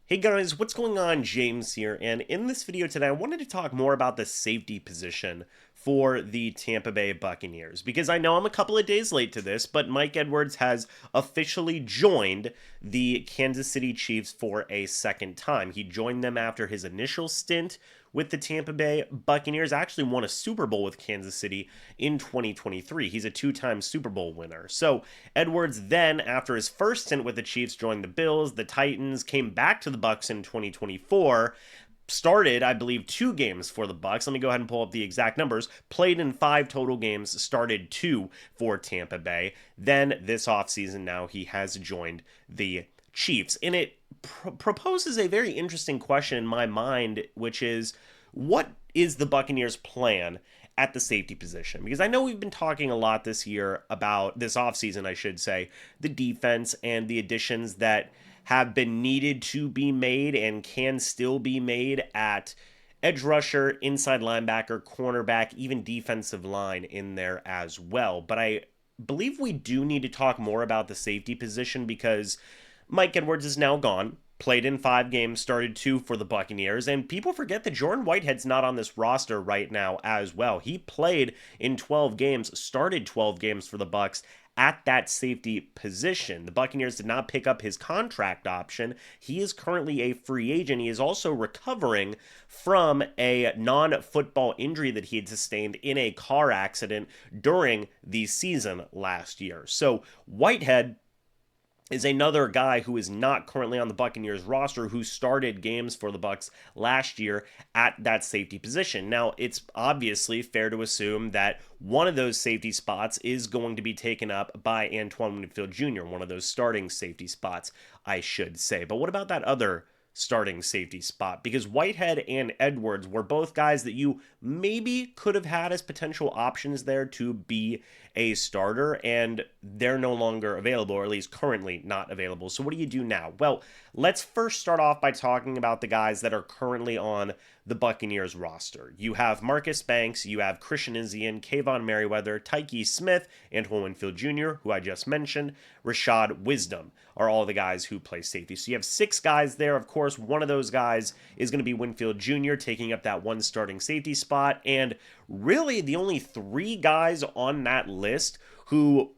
Hey guys, what's going on? James here, and in this video today, I wanted to talk more about the safety position for the Tampa Bay Buccaneers, because I know I'm a couple of days late to this, but Mike Edwards has officially joined the Kansas City Chiefs for a second time. He joined them after his initial stint with the Tampa Bay Buccaneers, actually won a Super Bowl with Kansas City in 2023. He's a two-time Super Bowl winner. So Edwards then, after his first stint with the Chiefs, joined the Bills, the Titans, came back to the Bucs in 2024, started, I believe, 2 games for the Bucs. Let me go ahead and pull up the exact numbers. Played in 5 total games, started 2 for Tampa Bay. Then this offseason now he has joined the Chiefs. And it proposes a very interesting question in my mind, which is, what is the Buccaneers' plan at the safety position? Because I know we've been talking a lot this year about, this offseason I should say, the defense and the additions that have been needed to be made and can still be made at edge rusher, inside linebacker, cornerback, even defensive line in there as well. But I believe we do need to talk more about the safety position because Mike Edwards is now gone. Played in 5 games, started 2 for the Buccaneers, and people forget that Jordan Whitehead's not on this roster right now as well. He played in 12 games, started 12 games for the Bucs at that safety position. The Buccaneers did not pick up his contract option. He is currently a free agent. He is also recovering from a non-football injury that he had sustained in a car accident during the season last year. So Whitehead is another guy who is not currently on the Buccaneers roster, who started games for the Bucs last year at that safety position. Now, it's obviously fair to assume that one of those safety spots is going to be taken up by Antoine Winfield Jr., one of those starting safety spots, I should say. But what about that other starting safety spot? Because Whitehead and Edwards were both guys that you maybe could have had as potential options there to be a starter, and they're no longer available, or at least currently not available. So what do you do now? Well, let's first start off by talking about the guys that are currently on the Buccaneers roster. You have Marcus Banks, you have Christian Izien, Kayvon Merriweather, Taiki Smith, Antoine Winfield Jr., who I just mentioned, Rashad Wisdom are all the guys who play safety. So you have 6 guys there. Of course, one of those guys is going to be Winfield Jr., taking up that one starting safety spot, and really the only 3 guys on that list who,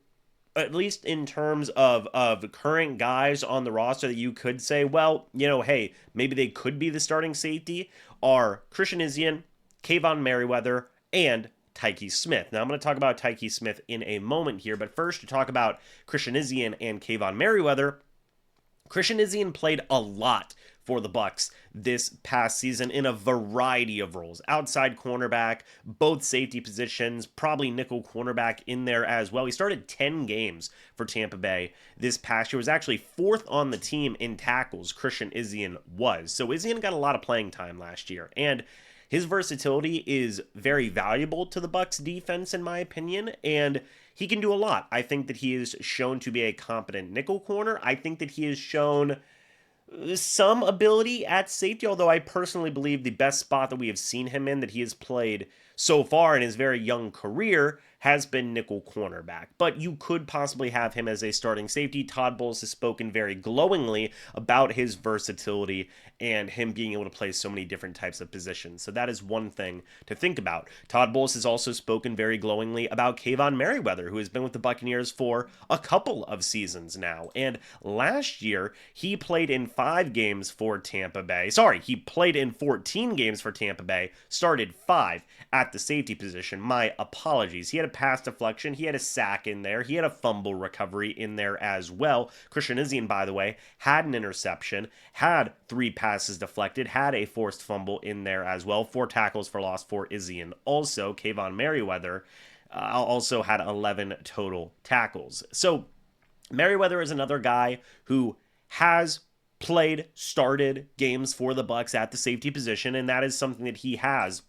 at least in terms of current guys on the roster that you could say, well, hey, maybe they could be the starting safety, are Christian Izien, Kayvon Merriweather, and Taiki Smith. Now, I'm going to talk about Taiki Smith in a moment here, but first to talk about Christian Izien and Kayvon Merriweather. Christian Izien played a lot for the Bucs this past season in a variety of roles. Outside cornerback, both safety positions, probably nickel cornerback in there as well. He started 10 games for Tampa Bay this past year. Was actually 4th on the team in tackles, Christian Izien was. So Izien got a lot of playing time last year, and his versatility is very valuable to the Bucs defense, in my opinion, and he can do a lot. I think that he is shown to be a competent nickel corner. I think that he has shown some ability at safety, although I personally believe the best spot that we have seen him in that he has played so far in his very young career has been nickel cornerback. But you could possibly have him as a starting safety. Todd Bowles has spoken very glowingly about his versatility and him being able to play so many different types of positions. So that is one thing to think about. Todd Bowles has also spoken very glowingly about Kayvon Merriweather, who has been with the Buccaneers for a couple of seasons now. And last year, he played in 5 games for Tampa Bay. Sorry, he played in 14 games for Tampa Bay, started 5 at the safety position. My apologies. He had a pass deflection. He had a sack in there. He had a fumble recovery in there as well. Christian Izien, by the way, had an interception, had 3 passes deflected, had a forced fumble in there as well. 4 tackles for loss for Izien. Also, Kayvon Merriweather also had 11 total tackles. So Merriweather is another guy who has started games for the Bucs at the safety position, and that is something that he has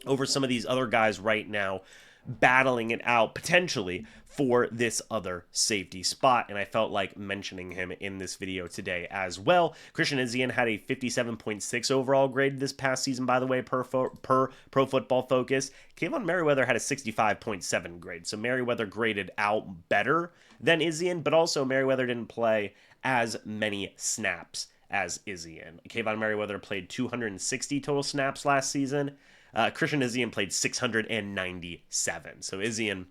over some of these other guys right now battling it out potentially for this other safety spot, and I felt like mentioning him in this video today as well. Christian Izien had a 57.6 overall grade this past season, by the way, per Pro Football Focus. Kayvon Merriweather had a 65.7 grade, so Merriweather graded out better than Izien, but also Merriweather didn't play as many snaps as Izien. Kayvon Merriweather played 260 total snaps last season. Christian Izien played 697. So Izien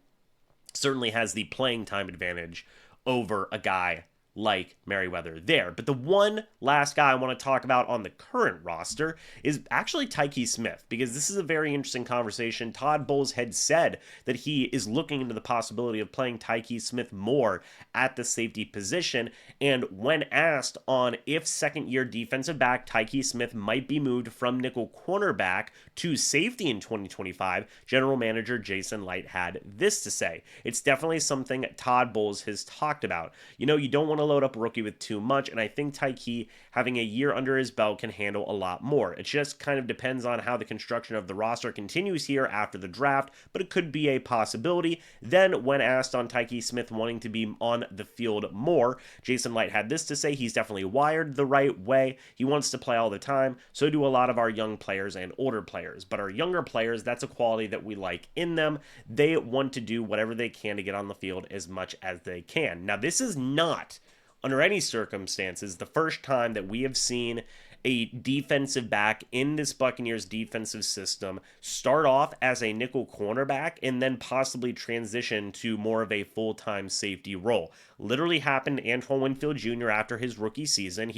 certainly has the playing time advantage over a guy like Merriweather there. But the one last guy I want to talk about on the current roster is actually Taiki Smith, because this is a very interesting conversation. Todd Bowles had said that he is looking into the possibility of playing Taiki Smith more at the safety position, and when asked on if second-year defensive back Taiki Smith might be moved from nickel cornerback to safety in 2025, general manager Jason Licht had this to say. It's definitely something Todd Bowles has talked about. You know, you don't want to load up a rookie with too much, and I think Taiki, having a year under his belt, can handle a lot more. It just kind of depends on how the construction of the roster continues here after the draft, but it could be a possibility. Then, when asked on Taiki Smith wanting to be on the field more, Jason Licht had this to say: he's definitely wired the right way. He wants to play all the time. So do a lot of our young players and older players. But our younger players, that's a quality that we like in them. They want to do whatever they can to get on the field as much as they can. Now, this is not, under any circumstances, the first time that we have seen a defensive back in this Buccaneers defensive system start off as a nickel cornerback and then possibly transition to more of a full-time safety role. Literally happened to Antoine Winfield Jr. after his rookie season.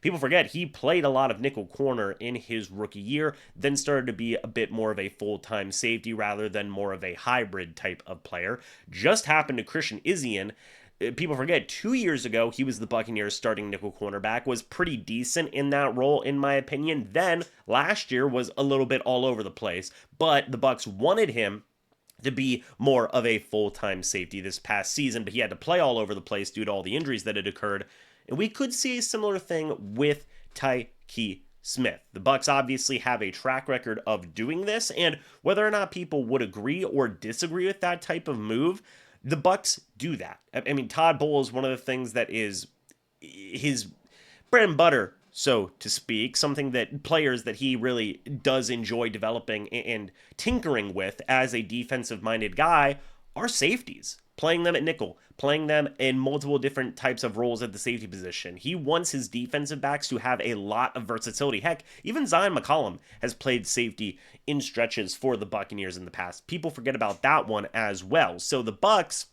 People forget he played a lot of nickel corner in his rookie year, then started to be a bit more of a full-time safety rather than more of a hybrid type of player. Just happened to Christian Izien. People forget 2 years ago he was the Buccaneers starting nickel cornerback, was pretty decent in that role in my opinion. Then last year was a little bit all over the place, but the Bucs wanted him to be more of a full-time safety this past season, but he had to play all over the place due to all the injuries that had occurred. And we could see a similar thing with Taiki Smith. The Bucs obviously have a track record of doing this, and whether or not people would agree or disagree with that type of move, the Bucs do that. I mean, Todd Bowles, one of the things that is his bread and butter, so to speak, something that players that he really does enjoy developing and tinkering with as a defensive-minded guy, are safeties. Playing them at nickel, playing them in multiple different types of roles at the safety position. He wants his defensive backs to have a lot of versatility. Heck, even Zion McCollum has played safety in stretches for the Buccaneers in the past. People forget about that one as well. So the Bucs,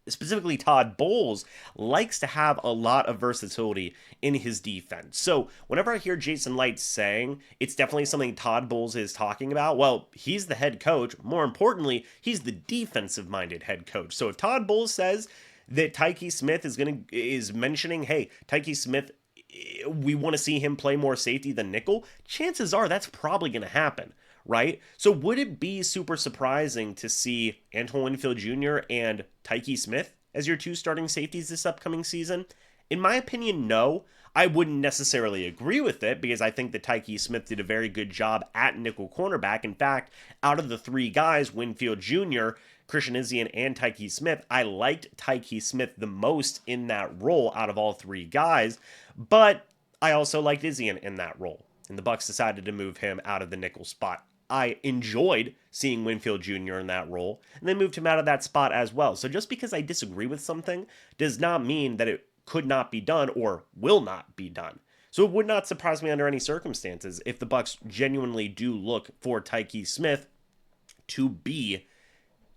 specifically Todd Bowles, likes to have a lot of versatility in his defense. So whenever I hear Jason Licht saying it's definitely something Todd Bowles is talking about, well, he's the head coach. More importantly, he's the defensive-minded head coach. So if Todd Bowles says that Taiki Smith is mentioning, hey, Taiki Smith, we want to see him play more safety than nickel, chances are that's probably going to happen, right? So would it be super surprising to see Antoine Winfield Jr. and Taiki Smith as your two starting safeties this upcoming season? In my opinion, no. I wouldn't necessarily agree with it because I think that Taiki Smith did a very good job at nickel cornerback. In fact, out of the three guys, Winfield Jr., Christian Izien, and Taiki Smith, I liked Taiki Smith the most in that role out of all three guys, but I also liked Izien in that role, and the Bucs decided to move him out of the nickel spot. I enjoyed seeing Winfield Jr. in that role, and they moved him out of that spot as well. So just because I disagree with something does not mean that it could not be done or will not be done. So it would not surprise me under any circumstances if the Bucs genuinely do look for Taiki Smith to be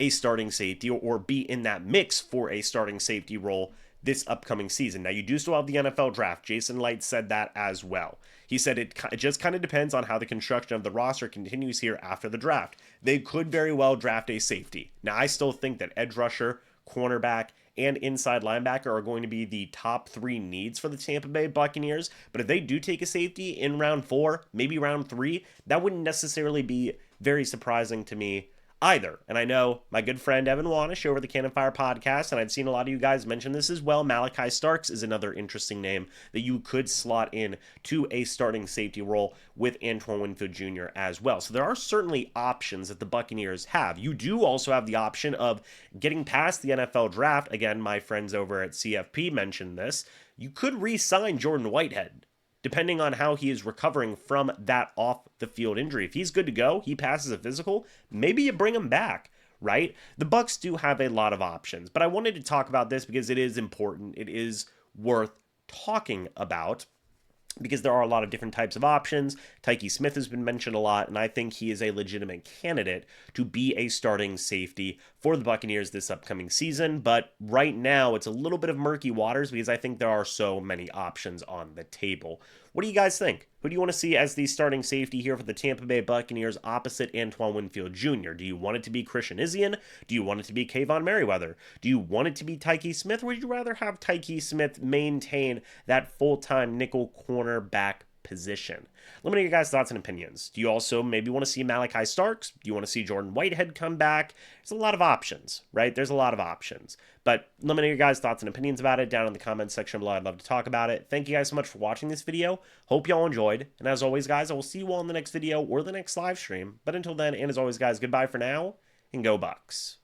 a starting safety or be in that mix for a starting safety role this upcoming season. Now, you do still have the NFL draft. Jason Licht said that as well. He said it just kind of depends on how the construction of the roster continues here after the draft. They could very well draft a safety. Now, I still think that edge rusher, cornerback, and inside linebacker are going to be the top three needs for the Tampa Bay Buccaneers. But if they do take a safety in round 4, maybe round 3, that wouldn't necessarily be very surprising to me either. And I know my good friend Evan Wanish over the Cannon Fire podcast, and I've seen a lot of you guys mention this as well, Malachi Starks is another interesting name that you could slot in to a starting safety role with Antoine Winfield Jr. as well. So there are certainly options that the Buccaneers have. You do also have the option of getting past the NFL draft. Again, my friends over at CFP mentioned this. You could re-sign Jordan Whitehead, depending on how he is recovering from that off-the-field injury. If he's good to go, he passes a physical, maybe you bring him back, right? The Bucs do have a lot of options, but I wanted to talk about this because it is important. It is worth talking about. because there are a lot of different types of options. Taiki Smith has been mentioned a lot, and I think he is a legitimate candidate to be a starting safety for the Buccaneers this upcoming season. But right now, it's a little bit of murky waters because I think there are so many options on the table. What do you guys think? Who do you want to see as the starting safety here for the Tampa Bay Buccaneers opposite Antoine Winfield Jr.? Do you want it to be Christian Izien? Do you want it to be Kayvon Merriweather? Do you want it to be Taiki Smith? Or would you rather have Taiki Smith maintain that full-time nickel cornerback position? Let me know your guys' thoughts and opinions. Do you also maybe want to see Malachi Starks? Do you want to see Jordan Whitehead come back? There's a lot of options, right? There's a lot of options. But let me know your guys' thoughts and opinions about it down in the comments section below. I'd love to talk about it. Thank you guys so much for watching this video. Hope y'all enjoyed. And as always, guys, I will see you all in the next video or the next live stream. But until then, and as always, guys, goodbye for now, and go Bucs.